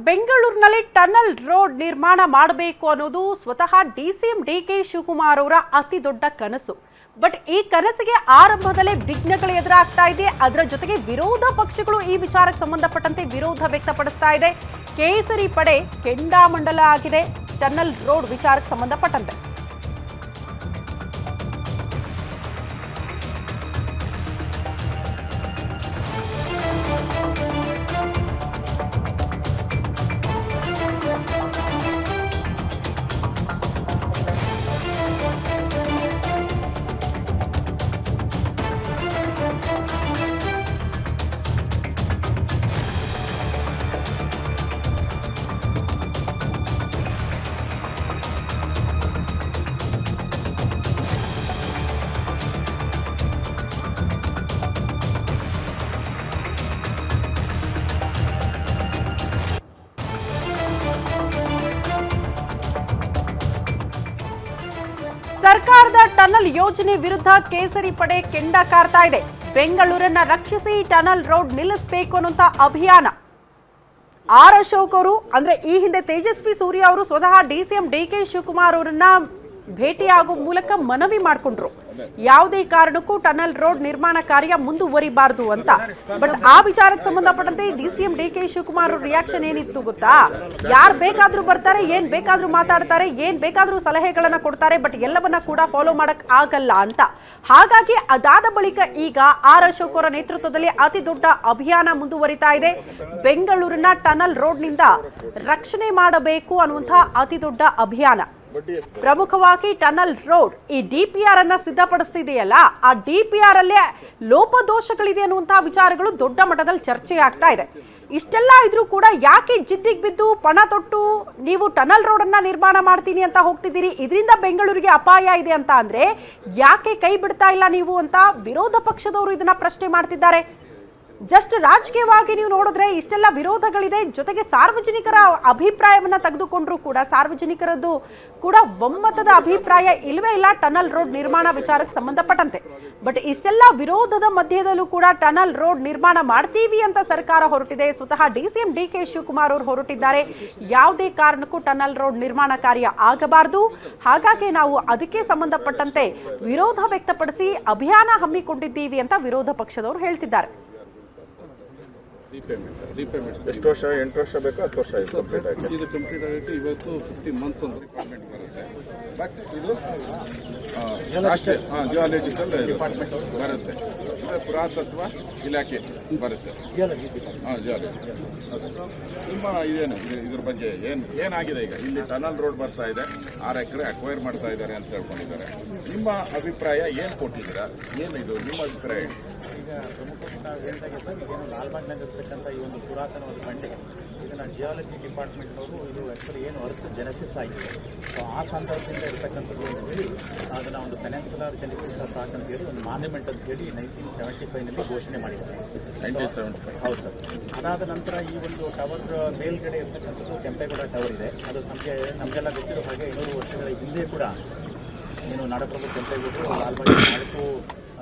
ಬೆಂಗಳೂರಿನಲ್ಲಿ tunnel road ನಿರ್ಮಾಣ ಮಾಡಬೇಕು ಅನ್ನೋದು ಸ್ವತಃ ಡಿಸಿಎಂ ಡಿಕೆ ಶಿವಕುಮಾರ್ ಅವರ ಅತಿ ದೊಡ್ಡ ಕನಸು. ಬಟ್ ಈ ಕನಸಿಗೆ ಆರಂಭದಲ್ಲೇ ವಿಘ್ನಗಳು ಎದುರಾಗ್ತಾ ಇದೆ. ಅದರ ಜೊತೆಗೆ ವಿರೋಧ ಪಕ್ಷಗಳು ಈ ವಿಚಾರಕ್ಕೆ ಸಂಬಂಧಪಟ್ಟಂತೆ ವಿರೋಧ ವ್ಯಕ್ತಪಡಿಸ್ತಾ ಇದೆ. ಕೇಸರಿ ಪಡೆ ಕೆಂಡಾಮಂಡಲ ಆಗಿದೆ ಟನಲ್ ರೋಡ್ ವಿಚಾರಕ್ಕೆ ಸಂಬಂಧಪಟ್ಟಂತೆ. ಸರ್ಕಾರದ ಟನಲ್ ಯೋಜನೆ ವಿರುದ್ಧ ಕೇಸರಿ ಪಡೆ ಕೆಂಡ ಕಾರ್ತಾ ಇದೆ. ಬೆಂಗಳೂರನ್ನ ರಕ್ಷಿಸಿ ಟನಲ್ ರೋಡ್ ನಿಲ್ಲಿಸಬೇಕು ಅನ್ನುವಂತ ಅಭಿಯಾನ. ಆರ್ ಅಶೋಕ್ ಅವರು ಅಂದ್ರೆ ಈ ಹಿಂದೆ ತೇಜಸ್ವಿ ಸೂರ್ಯ ಅವರು ಸ್ವತಃ ಡಿಸಿಎಂ ಡಿಕೆ ಶಿವಕುಮಾರ್ ಅವರನ್ನ ಭೇಟಿಯಾಗುವ ಮೂಲಕ ಮನವಿ ಮಾಡಿಕೊಂಡ್ರು, ಯಾವುದೇ ಕಾರಣಕ್ಕೂ ಟನಲ್ ರೋಡ್ ನಿರ್ಮಾಣ ಕಾರ್ಯ ಮುಂದುವರಿಬಾರದು ಅಂತ. ಬಟ್ ಆ ವಿಚಾರಕ್ಕೆ ಸಂಬಂಧಪಟ್ಟಂತೆ ಡಿಸಿಎಂ ಡಿಕೆ ಶಿವಕುಮಾರ್ ಅವ್ರ ರಿಯಾಕ್ಷನ್ ಏನಿತ್ತು ಗೊತ್ತಾ? ಯಾರು ಬೇಕಾದ್ರೂ ಬರ್ತಾರೆ, ಏನ್ ಬೇಕಾದ್ರೂ ಮಾತಾಡ್ತಾರೆ, ಏನ್ ಬೇಕಾದ್ರೂ ಸಲಹೆಗಳನ್ನ ಕೊಡ್ತಾರೆ, ಬಟ್ ಎಲ್ಲವನ್ನ ಕೂಡ ಫಾಲೋ ಮಾಡಕ್ ಆಗಲ್ಲ ಅಂತ. ಹಾಗಾಗಿ ಅದಾದ ಬಳಿಕ ಈಗ ಆರ್ ಅಶೋಕ್ ಅವರ ನೇತೃತ್ವದಲ್ಲಿ ಅತಿ ದೊಡ್ಡ ಅಭಿಯಾನ ಮುಂದುವರಿತಾ ಇದೆ. ಬೆಂಗಳೂರಿನ ಟನಲ್ ರೋಡ್ ನಿಂದ ರಕ್ಷಣೆ ಮಾಡಬೇಕು ಅನ್ನುವಂತಹ ಅತಿ ದೊಡ್ಡ ಅಭಿಯಾನ. ಪ್ರಮುಖವಾಗಿ ಟನಲ್ ರೋಡ್ ಈ ಡಿಪಿಆರ್ ಅನ್ನ ಸಿದ್ಧಪಡಿಸ್ತಿದೆಯಲ್ಲ, ಆ ಡಿಪಿಆರ್ ಅಲ್ಲೇ ಲೋಪದೋಷಗಳಿದೆ ಅನ್ನುವಂತಹ ವಿಚಾರಗಳು ದೊಡ್ಡ ಮಟ್ಟದಲ್ಲಿ ಚರ್ಚೆ ಆಗ್ತಾ ಇದೆ. ಇಷ್ಟೆಲ್ಲ ಇದ್ರೂ ಕೂಡ ಯಾಕೆ ಜಿದ್ದಿಗೆ ಬಿದ್ದು ಪಣ ತೊಟ್ಟು ನೀವು ಟನಲ್ ರೋಡ್ ಅನ್ನ ನಿರ್ಮಾಣ ಮಾಡ್ತೀನಿ ಅಂತ ಹೋಗ್ತಿದ್ದೀರಿ? ಇದರಿಂದ ಬೆಂಗಳೂರಿಗೆ ಅಪಾಯ ಇದೆ ಅಂತ ಅಂದ್ರೆ ಯಾಕೆ ಕೈ ಬಿಡ್ತಾ ಇಲ್ಲ ನೀವು ಅಂತ ವಿರೋಧ ಪಕ್ಷದವರು ಇದನ್ನ ಪ್ರಶ್ನೆ ಮಾಡ್ತಿದ್ದಾರೆ. ಜಸ್ಟ್ ರಾಜಕೀಯವಾಗಿ ನೀವು ನೋಡಿದ್ರೆ ಇಷ್ಟೆಲ್ಲ ವಿರೋಧಗಳಿದೆ. ಜೊತೆಗೆ ಸಾರ್ವಜನಿಕರ ಅಭಿಪ್ರಾಯವನ್ನ ತೆಗೆದುಕೊಂಡ್ರು ಕೂಡ ಸಾರ್ವಜನಿಕರದ್ದು ಕೂಡ ಒಮ್ಮತದ ಅಭಿಪ್ರಾಯ ಇಲ್ವೇ ಇಲ್ಲ ಟನಲ್ ರೋಡ್ ನಿರ್ಮಾಣ ವಿಚಾರಕ್ಕೆ ಸಂಬಂಧಪಟ್ಟಂತೆ. ಬಟ್ ಇಷ್ಟೆಲ್ಲ ವಿರೋಧದ ಮಧ್ಯದಲ್ಲೂ ಕೂಡ ಟನಲ್ ರೋಡ್ ನಿರ್ಮಾಣ ಮಾಡ್ತೀವಿ ಅಂತ ಸರ್ಕಾರ ಹೊರಟಿದೆ. ಸ್ವತಃ ಡಿಸಿಎಂ ಡಿಕೆ ಶಿವಕುಮಾರ್ ಅವರು ಹೊರಟಿದ್ದಾರೆ, ಯಾವುದೇ ಕಾರಣಕ್ಕೂ ಟನಲ್ ರೋಡ್ ನಿರ್ಮಾಣ ಕಾರ್ಯ ಆಗಬಾರದು, ಹಾಗಾಗಿ ನಾವು ಅದಕ್ಕೆ ಸಂಬಂಧಪಟ್ಟಂತೆ ವಿರೋಧ ವ್ಯಕ್ತಪಡಿಸಿ ಅಭಿಯಾನ ಹಮ್ಮಿಕೊಂಡಿದ್ದೀವಿ ಅಂತ ವಿರೋಧ ಪಕ್ಷದವರು ಹೇಳ್ತಿದ್ದಾರೆ. ಎಷ್ಟು ವರ್ಷ? 8 ವರ್ಷ ಬೇಕಾ 10 ವರ್ಷ? ಇದು ಕಂಪ್ಲೀಟ್ ಆಗುತ್ತೆ. ಇವತ್ತು 50 ಮಂತ್ಸ್ ಅಂತ ಡಿಪಾರ್ಟ್ಮೆಂಟ್ ಬರುತ್ತೆ. ಬಟ್ ಇದು ಜಿಯಾಲಜಿಕಲ್ ಡಿಪಾರ್ಟ್ಮೆಂಟ್ ಬರುತ್ತೆ. ಇದು ಪುರಾತತ್ವ ಇಲಾಖೆ ಬರುತ್ತೆ. ಜಿಯಾಲಜಿ. ನಿಮ್ಮ ಇದೇನು ಇದ್ರ ಬಗ್ಗೆ ಏನಾಗಿದೆ? ಈಗ ಇಲ್ಲಿ ಟನಲ್ ರೋಡ್ ಬರ್ತಾ ಇದೆ, 6 ಎಕರೆ ಅಕ್ವೈರ್ ಮಾಡ್ತಾ ಇದ್ದಾರೆ ಅಂತ ಹೇಳ್ಕೊಂಡಿದ್ದಾರೆ. ನಿಮ್ಮ ಅಭಿಪ್ರಾಯ ಏನು ಕೊಟ್ಟಿದ್ದೀರಾ? ಏನು ಇದು ನಿಮ್ಮ ಅಭಿಪ್ರಾಯ? ಈಗ ಪ್ರಮುಖವಾಗಿ ನಾವು ಹೇಳಿದಾಗೆ ಸರ್, ಈಗೇನು ಲಾಲ್ಬಾಗ್ನಲ್ಲಿರ್ತಕ್ಕಂಥ ಈ ಒಂದು ಪುರಾತನವಾದ ಬಂಡೆ, ಇದನ್ನು ಜಿಯಾಲಜಿ ಡಿಪಾರ್ಟ್ಮೆಂಟ್ನವರು ಇದು ಆ್ಯಕ್ಚುಲಿ ಏನು ಅರ್ತ್ ಜೆನೆಸಿಸ್ ಆಗಿದೆ. ಸೊ ಆ ಸಂದರ್ಭದಿಂದ ಇರತಕ್ಕಂಥದ್ದು ಅಂತ ಹೇಳಿ ಅದನ್ನು ಒಂದು ಪೆನೆನ್ಸುಲರ್ ಜೆನೆಸಿಸ್ ಆಫ್ ಆರ್ಟ್ ಅಂತ ಹೇಳಿ ಒಂದು ಮಾನ್ಯುಮೆಂಟ್ ಅಂತ ಹೇಳಿ 1975ನಲ್ಲಿ ಘೋಷಣೆ ಮಾಡಿದ್ದಾರೆ. 1975 ಹೌದು ಸರ್. ಅದಾದ ನಂತರ ಈ ಒಂದು ಟವರ್ ಮೇಲ್ಗಡೆ ಇರ್ತಕ್ಕಂಥದ್ದು ಕೆಂಪೇಗೌಡ ಟವರ್ ಇದೆ. ಅದು ನಮಗೆಲ್ಲ ಗೊತ್ತಿರೋ ಹಾಗೆ 200 ವರ್ಷಗಳ ಹಿಂದೆ ಕೂಡ ಏನು ನಾಡಪ್ರಭು ಕೆಂಪೇಗೌಡರು ಲಾಲ್ಬಾಗ್ 4